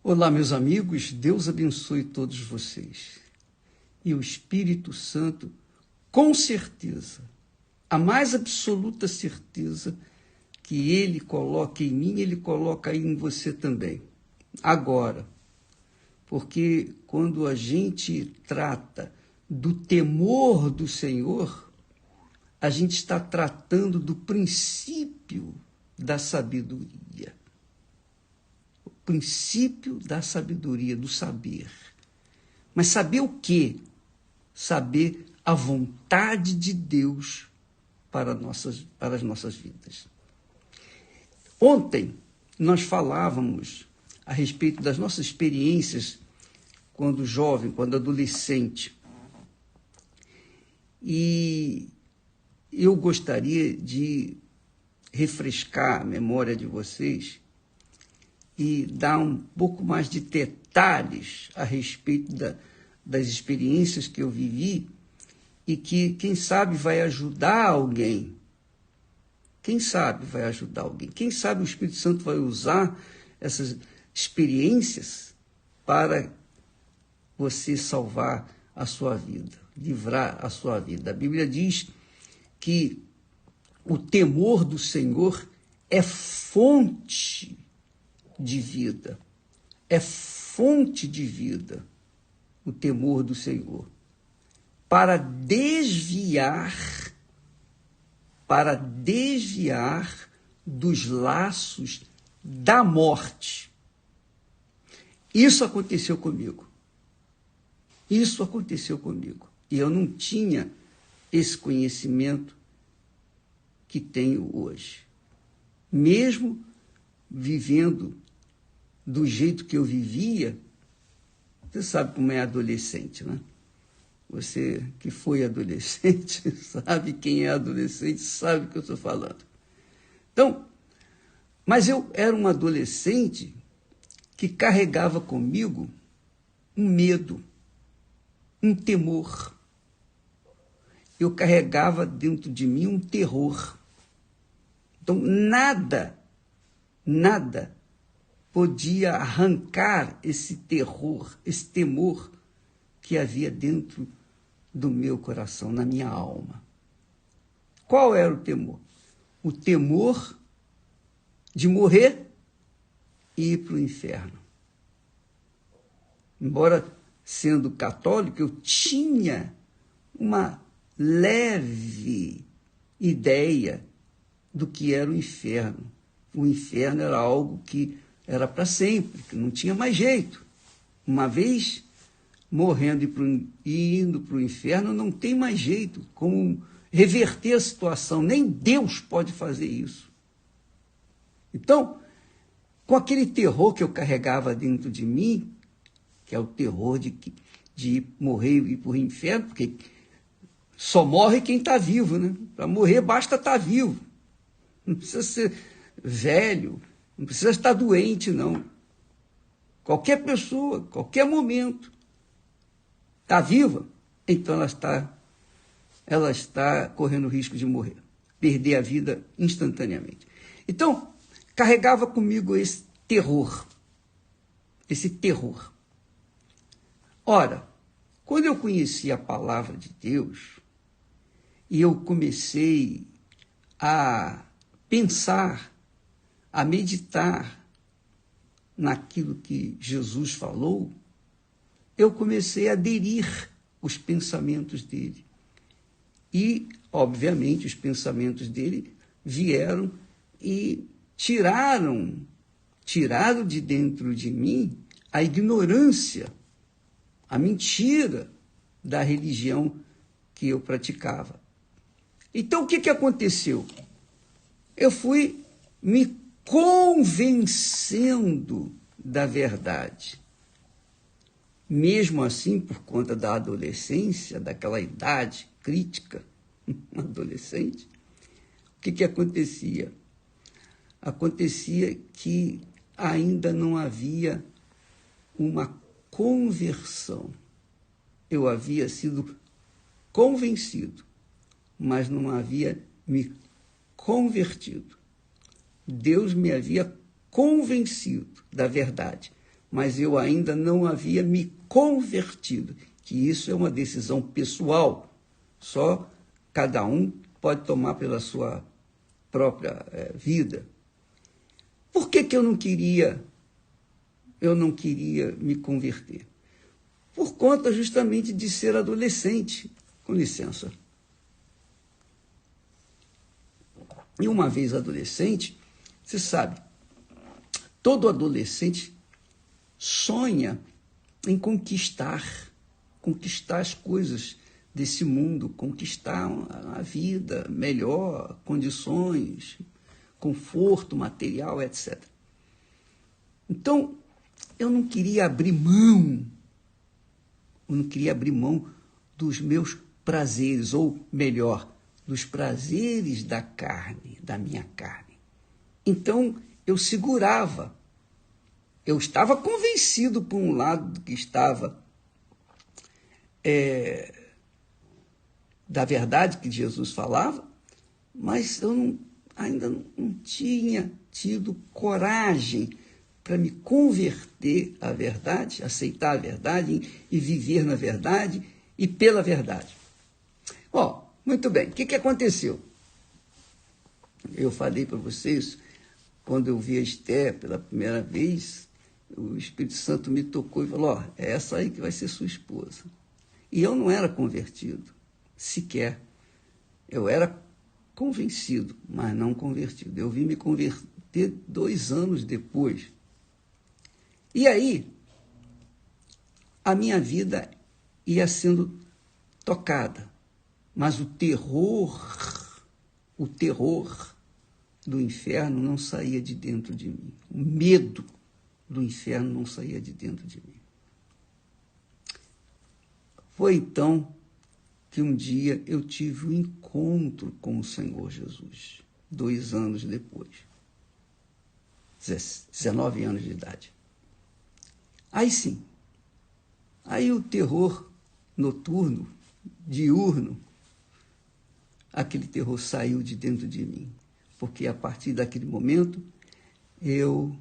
Olá, meus amigos, Deus abençoe todos vocês. E o Espírito Santo, com certeza, a mais absoluta certeza que Ele coloca em mim, Ele coloca aí em você também. Agora, porque quando a gente trata do temor do Senhor, a gente está tratando do princípio da sabedoria. O princípio da sabedoria, do saber. Mas saber o quê? Saber a vontade de Deus para as nossas vidas. Ontem nós falávamos a respeito das nossas experiências quando jovem, quando adolescente. E eu gostaria de refrescar a memória de vocês e dar um pouco mais de detalhes a respeito das experiências que eu vivi e que, quem sabe, vai ajudar alguém. Quem sabe vai ajudar alguém. Quem sabe o Espírito Santo vai usar essas experiências para você salvar a sua vida, livrar a sua vida. A Bíblia diz que o temor do Senhor é fonte de vida. É fonte de vida, o temor do Senhor. Para desviar dos laços da morte. Isso aconteceu comigo. Isso aconteceu comigo. E eu não tinha esse conhecimento que tenho hoje. Mesmo vivendo do jeito que eu vivia, você sabe como é adolescente, né? Você que foi adolescente, sabe quem é adolescente, sabe o que eu estou falando. Então, mas eu era um adolescente que carregava comigo um medo, um temor. Eu carregava dentro de mim um terror. Então, nada podia arrancar esse terror, esse temor que havia dentro do meu coração, na minha alma. Qual era o temor? O temor de morrer e ir para o inferno. Embora sendo católico, eu tinha uma leve ideia do que era o inferno. O inferno era algo que era para sempre, que não tinha mais jeito. Uma vez morrendo e indo para o inferno, não tem mais jeito como reverter a situação. Nem Deus pode fazer isso. Então, com aquele terror que eu carregava dentro de mim, que é o terror de morrer e ir para o inferno, porque só morre quem está vivo, né? Para morrer basta estar vivo. Não precisa ser velho, não precisa estar doente, não. Qualquer pessoa, qualquer momento, está viva, então ela está correndo risco de morrer, perder a vida instantaneamente. Então, carregava comigo esse terror. Ora, quando eu conheci a palavra de Deus, e eu comecei a pensar, a meditar naquilo que Jesus falou, eu comecei a aderir os pensamentos dele. E, obviamente, os pensamentos dele vieram e tiraram de dentro de mim a ignorância, a mentira da religião que eu praticava. Então, o que aconteceu? Eu fui me convencendo da verdade. Mesmo assim, por conta da adolescência, daquela idade crítica, adolescente, o que acontecia? Acontecia que ainda não havia uma conversão. Eu havia sido convencido, mas não havia me convertido. Deus me havia convencido da verdade, mas eu ainda não havia me convertido, que isso é uma decisão pessoal, só cada um pode tomar pela sua própria vida. Por que eu não queria me converter? Por conta justamente de ser adolescente. Com licença. E uma vez adolescente, você sabe, todo adolescente sonha em conquistar as coisas desse mundo, conquistar a vida melhor, condições, conforto material, etc. Então, eu não queria abrir mão dos meus prazeres, ou melhor, dos prazeres da carne, da minha carne. Então, eu segurava. Eu estava convencido, por um lado, que estava da verdade que Jesus falava, mas eu ainda não tinha tido coragem para me converter à verdade, aceitar a verdade e viver na verdade e pela verdade. Muito bem, o que aconteceu? Eu falei para vocês, quando eu vi a Esther pela primeira vez, o Espírito Santo me tocou e falou, é essa aí que vai ser sua esposa. E eu não era convertido, sequer. Eu era convencido, mas não convertido. Eu vim me converter 2 anos depois. E aí, a minha vida ia sendo tocada, mas o terror do inferno não saía de dentro de mim. O medo do inferno não saía de dentro de mim. Foi então que um dia eu tive um encontro com o Senhor Jesus, 2 anos depois, 19 anos de idade. Aí sim, aí o terror noturno, diurno, aquele terror saiu de dentro de mim, porque a partir daquele momento eu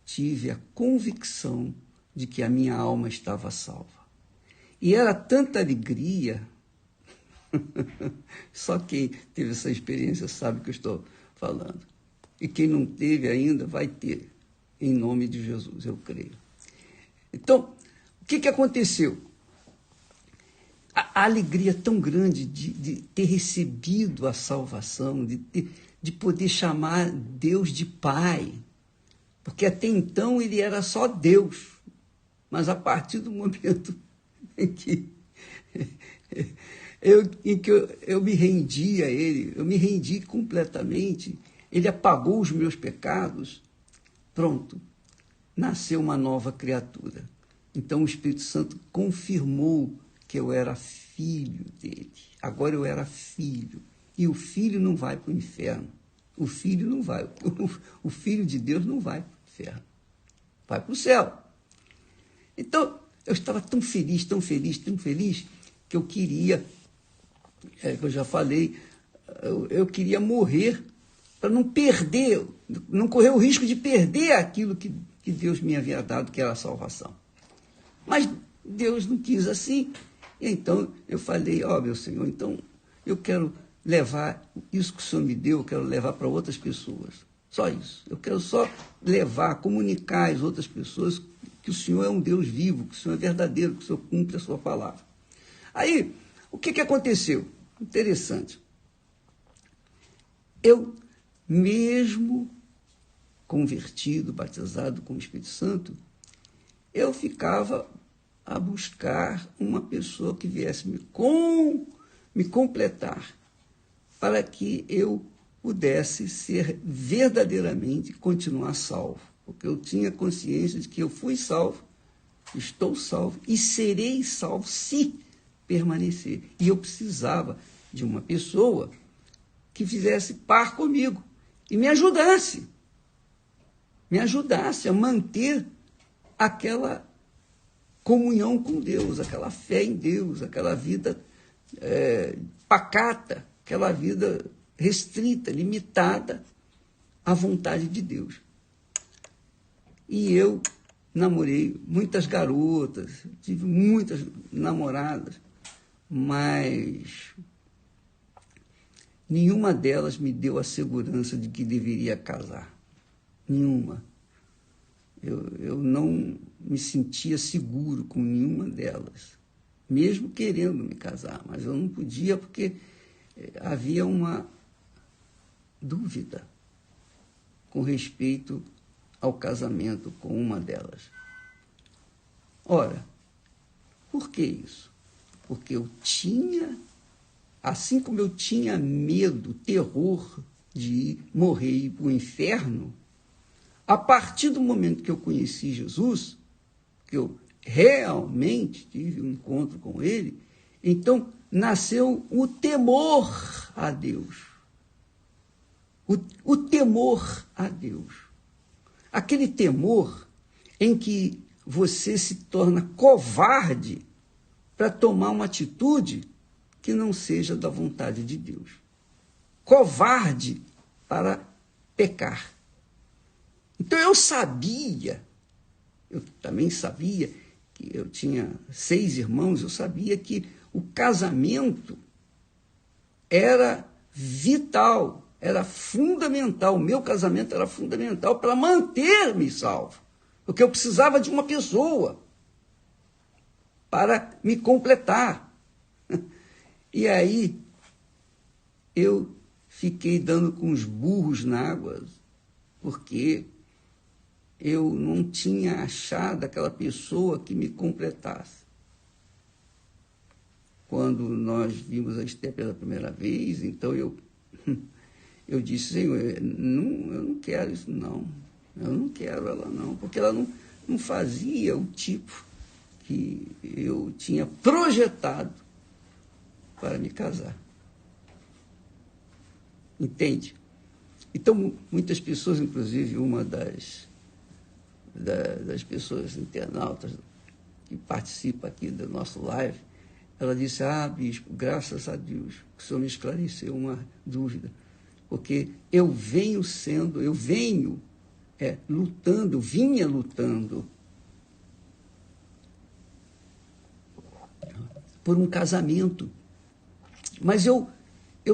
tive a convicção de que a minha alma estava salva. E era tanta alegria, só quem teve essa experiência sabe o que eu estou falando. E quem não teve ainda vai ter, em nome de Jesus, eu creio. Então, o que aconteceu? A alegria tão grande de ter recebido a salvação, de poder chamar Deus de Pai, porque até então ele era só Deus, mas a partir do momento em que eu me rendi a ele, eu me rendi completamente, ele apagou os meus pecados, pronto, nasceu uma nova criatura. Então o Espírito Santo confirmou que eu era filho dele. Agora eu era filho. E o filho não vai para o inferno. O filho não vai. O filho de Deus não vai para o inferno. Vai para o céu. Então, eu estava tão feliz, que eu queria, que eu já falei, eu queria morrer para não perder, não correr o risco de perder aquilo que Deus me havia dado, que era a salvação. Mas Deus não quis assim. Então eu falei, meu Senhor, então eu quero levar isso que o Senhor me deu, eu quero levar para outras pessoas. Só isso. Eu quero só levar, comunicar às outras pessoas que o Senhor é um Deus vivo, que o Senhor é verdadeiro, que o Senhor cumpre a sua palavra. Aí, o que aconteceu? Interessante. Eu, mesmo convertido, batizado com o Espírito Santo, eu ficava a buscar uma pessoa que viesse me completar, para que eu pudesse ser verdadeiramente, continuar salvo. Porque eu tinha consciência de que eu fui salvo, estou salvo e serei salvo se permanecer. E eu precisava de uma pessoa que fizesse par comigo e me ajudasse a manter aquela comunhão com Deus, aquela fé em Deus, aquela vida pacata, aquela vida restrita, limitada à vontade de Deus. E eu, namorei muitas garotas, tive muitas namoradas, mas nenhuma delas me deu a segurança de que deveria casar. Nenhuma. Eu não me sentia seguro com nenhuma delas, mesmo querendo me casar, mas eu não podia porque havia uma dúvida com respeito ao casamento com uma delas. Ora, por que isso? Porque eu tinha, assim como eu tinha medo, terror de morrer e ir para o inferno, a partir do momento que eu conheci Jesus, que eu realmente tive um encontro com ele, então nasceu o temor a Deus. O temor a Deus. Aquele temor em que você se torna covarde para tomar uma atitude que não seja da vontade de Deus. Covarde para pecar. Então eu também sabia que eu tinha 6 irmãos, eu sabia que o casamento era vital, era fundamental, o meu casamento era fundamental para manter-me salvo, porque eu precisava de uma pessoa para me completar. E aí eu fiquei dando com os burros na água, porque eu não tinha achado aquela pessoa que me completasse. Quando nós vimos a Esther pela primeira vez, então eu disse, Senhor, eu não quero isso não, eu não quero ela não, porque ela não fazia o tipo que eu tinha projetado para me casar. Entende? Então, muitas pessoas, inclusive uma das pessoas internautas que participa aqui do nosso live, ela disse, bispo, graças a Deus, que o senhor me esclareceu uma dúvida, porque eu vinha lutando por um casamento, mas eu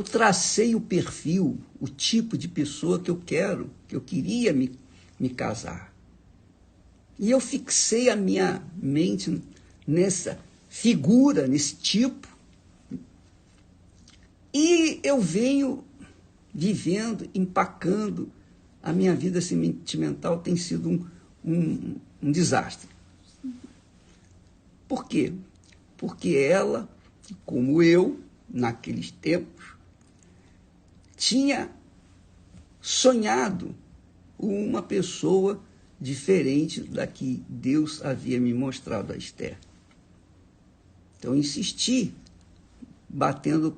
tracei o perfil, o tipo de pessoa que eu queria me casar. E eu fixei a minha mente nessa figura, nesse tipo. E eu venho vivendo, empacando. A minha vida sentimental tem sido um desastre. Por quê? Porque ela, como eu, naqueles tempos, tinha sonhado uma pessoa diferente da que Deus havia me mostrado a Esther. Então, eu insisti, batendo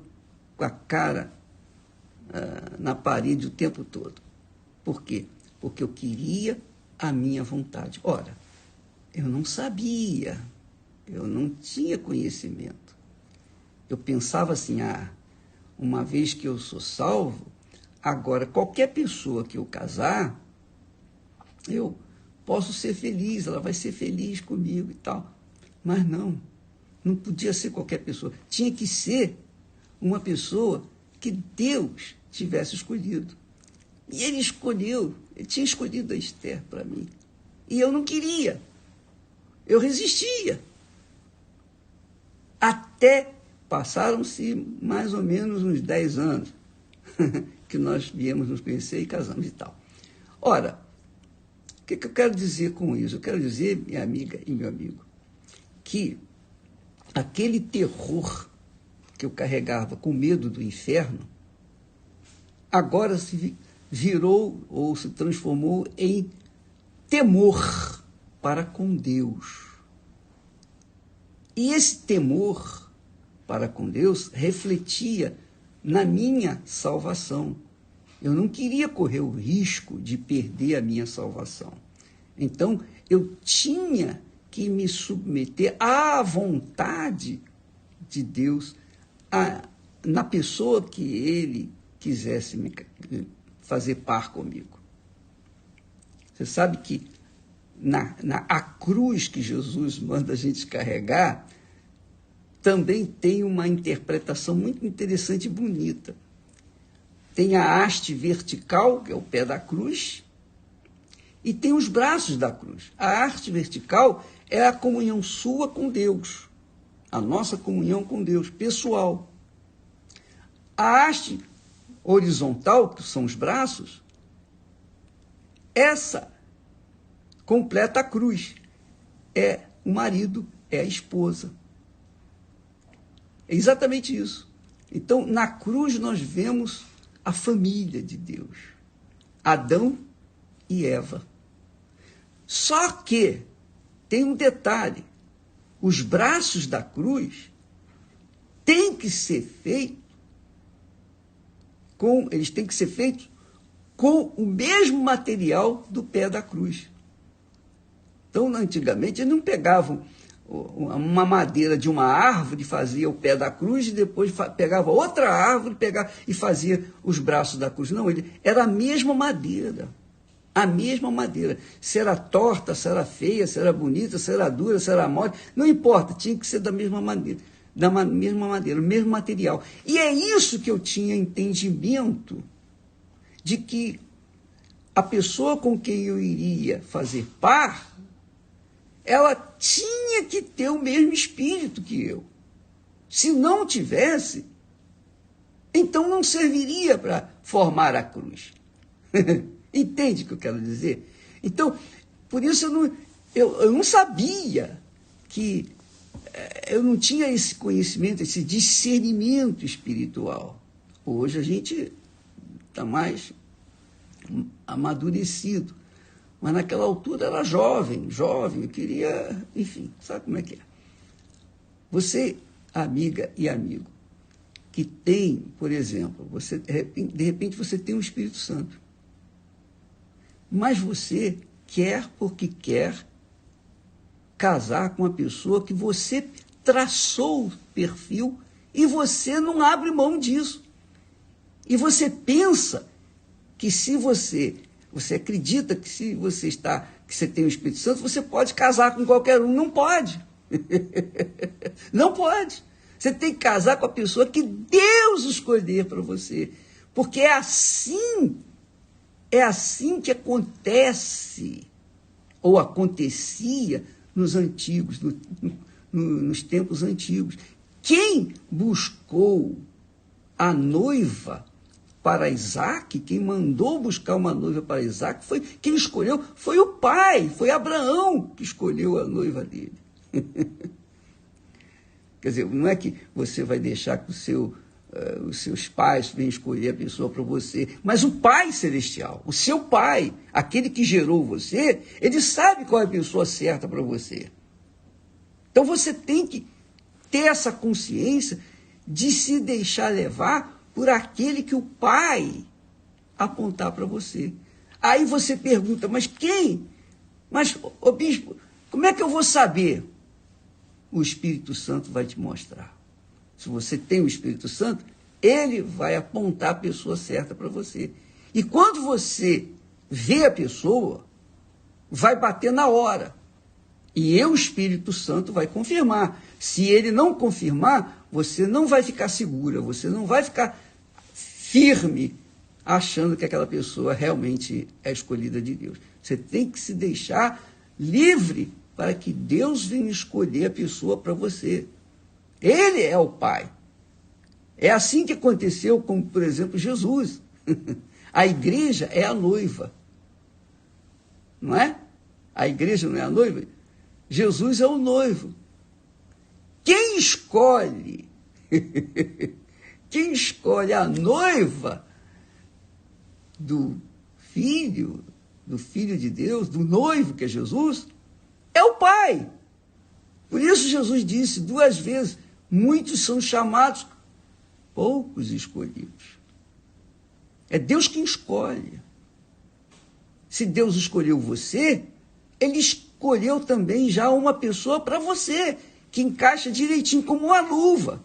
com a cara na parede o tempo todo. Por quê? Porque eu queria a minha vontade. Ora, eu não sabia, eu não tinha conhecimento. Eu pensava assim, uma vez que eu sou salvo, agora qualquer pessoa que eu casar, eu posso ser feliz, ela vai ser feliz comigo e tal. Mas não podia ser qualquer pessoa. Tinha que ser uma pessoa que Deus tivesse escolhido. E ele tinha escolhido a Esther para mim. E eu não queria. Eu resistia. Até passaram-se mais ou menos uns 10 anos que nós viemos nos conhecer e casamos e tal. Ora, o que eu quero dizer com isso? Eu quero dizer, minha amiga e meu amigo, que aquele terror que eu carregava com medo do inferno, agora se virou ou se transformou em temor para com Deus. E esse temor para com Deus refletia na minha salvação. Eu não queria correr o risco de perder a minha salvação. Então, eu tinha que me submeter à vontade de Deus, na pessoa que Ele quisesse fazer par comigo. Você sabe que a cruz que Jesus manda a gente carregar, também tem uma interpretação muito interessante e bonita. Tem a haste vertical, que é o pé da cruz, e tem os braços da cruz. A haste vertical é a comunhão sua com Deus, a nossa comunhão com Deus, pessoal. A haste horizontal, que são os braços, essa completa a cruz. É o marido, é a esposa. É exatamente isso. Então, na cruz nós vemos a família de Deus. Adão e Eva. Só que tem um detalhe. Os braços da cruz têm que ser feitos com o mesmo material do pé da cruz. Então, antigamente, eles não pegavam uma madeira de uma árvore, fazia o pé da cruz, e depois pegava outra árvore e fazia os braços da cruz. Não, era a mesma madeira. A mesma madeira. Se era torta, se era feia, se era bonita, se era dura, se era mole, não importa, tinha que ser da mesma maneira, o mesmo material. E é isso que eu tinha entendimento de que a pessoa com quem eu iria fazer par, ela tinha que ter o mesmo espírito que eu. Se não tivesse, então não serviria para formar a cruz. Entende o que eu quero dizer? Então, por isso eu não sabia que eu não tinha esse conhecimento, esse discernimento espiritual. Hoje a gente está mais amadurecido. Mas naquela altura era jovem, eu queria, enfim, sabe como é que é? Você, amiga e amigo, que tem, por exemplo, de repente você tem um Espírito Santo, mas você quer porque quer casar com uma pessoa que você traçou o perfil e você não abre mão disso. E você pensa que se você acredita que se que você tem o Espírito Santo, você pode casar com qualquer um. Não pode. Não pode. Você tem que casar com a pessoa que Deus escolher para você. Porque é assim que acontece, ou acontecia nos antigos, nos tempos antigos. Quem buscou a noiva para Isaac, quem mandou buscar uma noiva para Isaac, quem escolheu foi o pai, foi Abraão que escolheu a noiva dele. Quer dizer, não é que você vai deixar que os seus pais venham escolher a pessoa para você, mas o Pai Celestial, o seu pai, aquele que gerou você, ele sabe qual é a pessoa certa para você. Então você tem que ter essa consciência de se deixar levar por aquele que o Pai apontar para você. Aí você pergunta, mas quem? Mas, ô bispo, como é que eu vou saber? O Espírito Santo vai te mostrar. Se você tem o Espírito Santo, ele vai apontar a pessoa certa para você. E quando você vê a pessoa, vai bater na hora. E o Espírito Santo vai confirmar. Se ele não confirmar, você não vai ficar segura, você não vai ficar firme, achando que aquela pessoa realmente é escolhida de Deus. Você tem que se deixar livre para que Deus venha escolher a pessoa para você. Ele é o Pai. É assim que aconteceu com, por exemplo, Jesus. A igreja é a noiva. Não é? A igreja não é a noiva? Jesus é o noivo. Quem escolhe a noiva do filho de Deus, do noivo que é Jesus, é o Pai. Por isso Jesus disse 2 vezes, muitos são chamados, poucos escolhidos. É Deus quem escolhe. Se Deus escolheu você, ele escolheu também já uma pessoa para você, que encaixa direitinho como uma luva.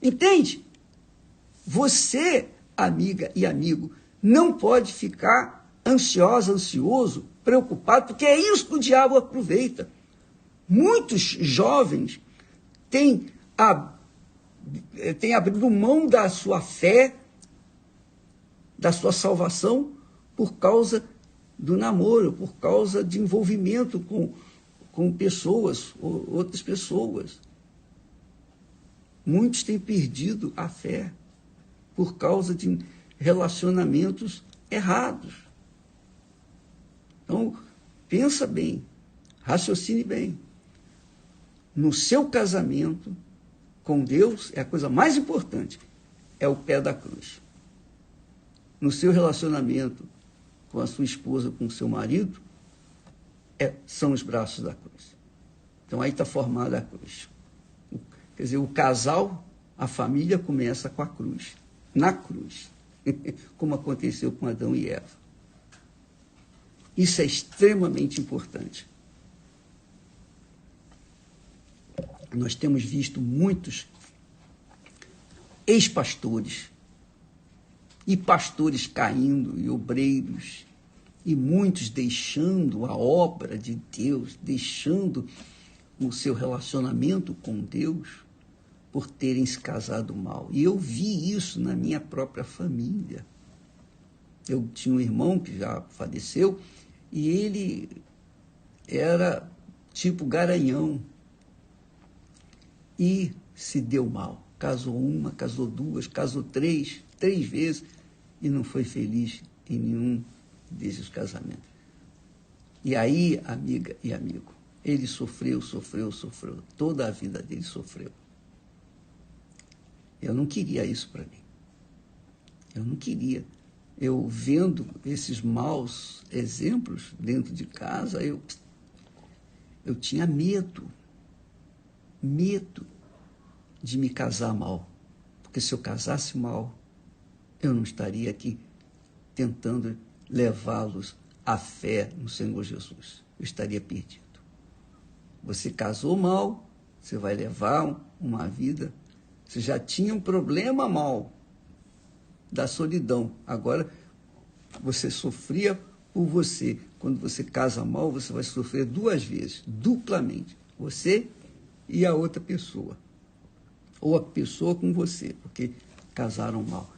Entende? Você, amiga e amigo, não pode ficar ansioso preocupado, porque é isso que o diabo aproveita. Muitos jovens têm abrido mão da sua fé, da sua salvação, por causa do namoro, por causa de envolvimento com pessoas, outras pessoas. Muitos têm perdido a fé por causa de relacionamentos errados. Então, pensa bem, raciocine bem. No seu casamento com Deus, é a coisa mais importante, é o pé da cruz. No seu relacionamento com a sua esposa, com o seu marido, são os braços da cruz. Então, aí está formada a cruz. Quer dizer, o casal, a família começa com a cruz, na cruz, como aconteceu com Adão e Eva. Isso é extremamente importante. Nós temos visto muitos ex-pastores e pastores caindo, e obreiros, e muitos deixando a obra de Deus, deixando o seu relacionamento com Deus, por terem se casado mal. E eu vi isso na minha própria família. Eu tinha um irmão que já faleceu, e ele era tipo garanhão, e se deu mal. Casou uma, casou duas, casou três vezes, e não foi feliz em nenhum desses casamentos. E aí, amiga e amigo, ele sofreu. Toda a vida dele sofreu. Eu não queria isso para mim. Eu não queria. Eu vendo esses maus exemplos dentro de casa, eu tinha medo de me casar mal. Porque se eu casasse mal, eu não estaria aqui tentando levá-los à fé no Senhor Jesus. Eu estaria perdido. Você casou mal, você vai levar uma vida. Você já tinha um problema mal da solidão. Agora, você sofria por você. Quando você casa mal, você vai sofrer duas vezes, duplamente. Você e a outra pessoa. Ou a pessoa com você, porque casaram mal.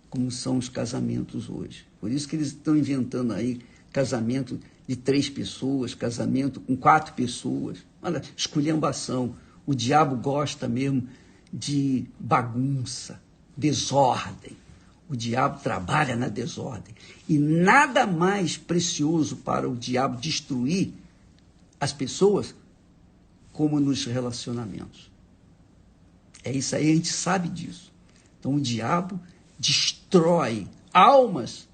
Como são os casamentos hoje. Por isso que eles estão inventando aí casamento de 3 pessoas, casamento com 4 pessoas. Olha, esculhambação. O diabo gosta mesmo de bagunça, desordem. O diabo trabalha na desordem. E nada mais precioso para o diabo destruir as pessoas como nos relacionamentos. É isso aí, a gente sabe disso. Então, o diabo destrói almas,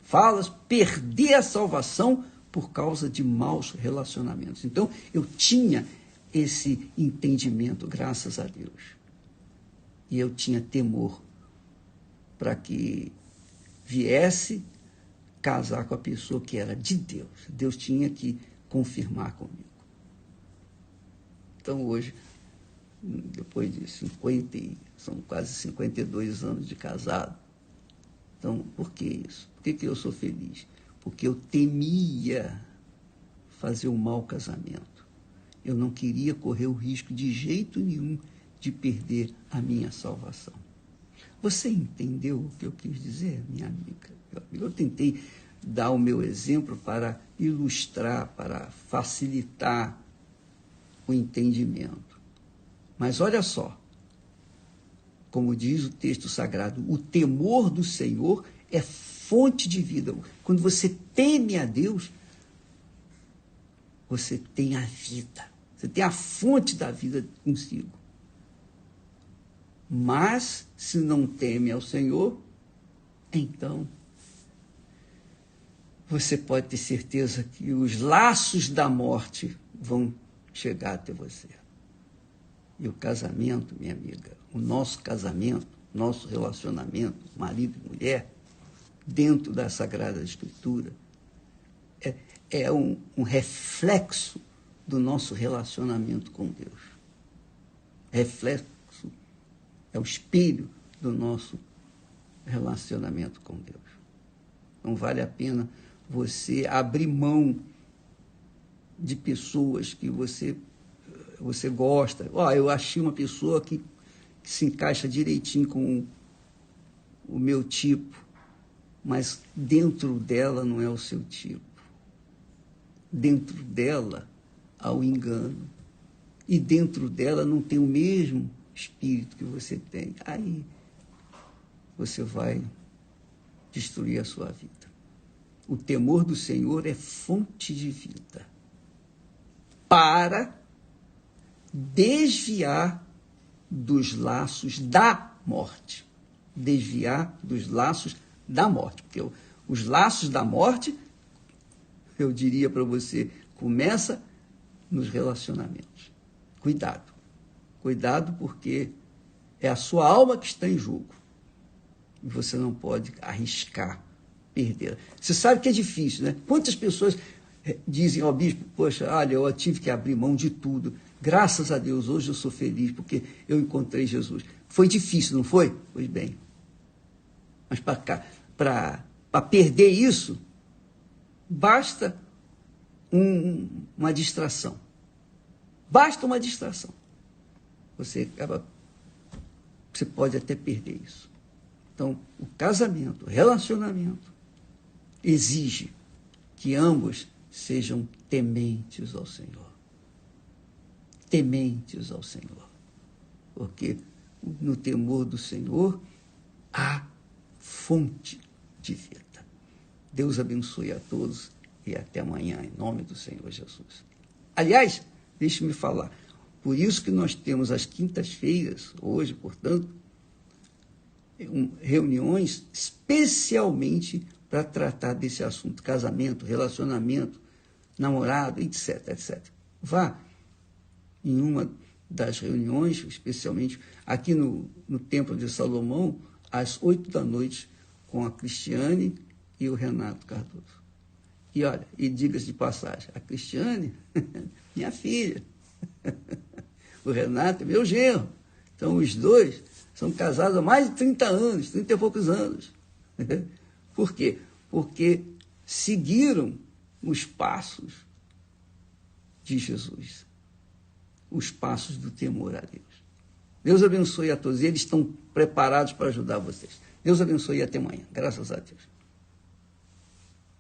faz perder a salvação por causa de maus relacionamentos. Então, eu tinha esse entendimento, graças a Deus. E eu tinha temor para que viesse casar com a pessoa que era de Deus. Deus tinha que confirmar comigo. Então, hoje, depois de são quase 52 anos de casado, então, por que isso? Por que eu sou feliz? Porque eu temia fazer um mau casamento. Eu não queria correr o risco de jeito nenhum de perder a minha salvação. Você entendeu o que eu quis dizer, minha amiga? Eu tentei dar o meu exemplo para ilustrar, para facilitar o entendimento. Mas olha só, como diz o texto sagrado, o temor do Senhor é fonte de vida. Quando você teme a Deus, você tem a vida. Você tem a fonte da vida consigo. Mas, se não teme ao Senhor, então você pode ter certeza que os laços da morte vão chegar até você. E o casamento, minha amiga, o nosso casamento, nosso relacionamento, marido e mulher, dentro da Sagrada Escritura, é um reflexo do nosso relacionamento com Deus. Reflexo, é o espelho do nosso relacionamento com Deus. Então vale a pena você abrir mão de pessoas que você gosta. Eu achei uma pessoa que se encaixa direitinho com o meu tipo, mas dentro dela não é o seu tipo. Dentro dela há o engano. E dentro dela não tem o mesmo espírito que você tem. Aí você vai destruir a sua vida. O temor do Senhor é fonte de vida para desviar dos laços da morte. Desviar dos laços da morte. Porque os laços da morte, eu diria para você, começa nos relacionamentos. Cuidado. Cuidado, porque é a sua alma que está em jogo. E você não pode arriscar perder. Você sabe que é difícil, né? Quantas pessoas dizem ao bispo, poxa, olha, eu tive que abrir mão de tudo. Graças a Deus, hoje eu sou feliz porque eu encontrei Jesus. Foi difícil, não foi? Pois bem. Mas para perder isso, basta uma distração. Basta uma distração. Você pode até perder isso. Então, o casamento, o relacionamento, exige que ambos sejam tementes ao Senhor. Tementes ao Senhor. Porque no temor do Senhor há fonte de vida. Deus abençoe a todos e até amanhã, em nome do Senhor Jesus. Aliás, deixe-me falar, por isso que nós temos às quintas-feiras, hoje, portanto, reuniões especialmente para tratar desse assunto, casamento, relacionamento, namorado, etc, etc. Vá em uma das reuniões, especialmente aqui no Templo de Salomão, às 8 da noite, com a Cristiane e o Renato Cardoso. E olha, e diga-se de passagem, a Cristiane, minha filha, o Renato é meu genro. Então, os dois são casados há mais de 30 anos, 30 e poucos anos. Por quê? Porque seguiram os passos de Jesus, os passos do temor a Deus. Deus abençoe a todos. Eles estão preparados para ajudar vocês. Deus abençoe e até amanhã. Graças a Deus.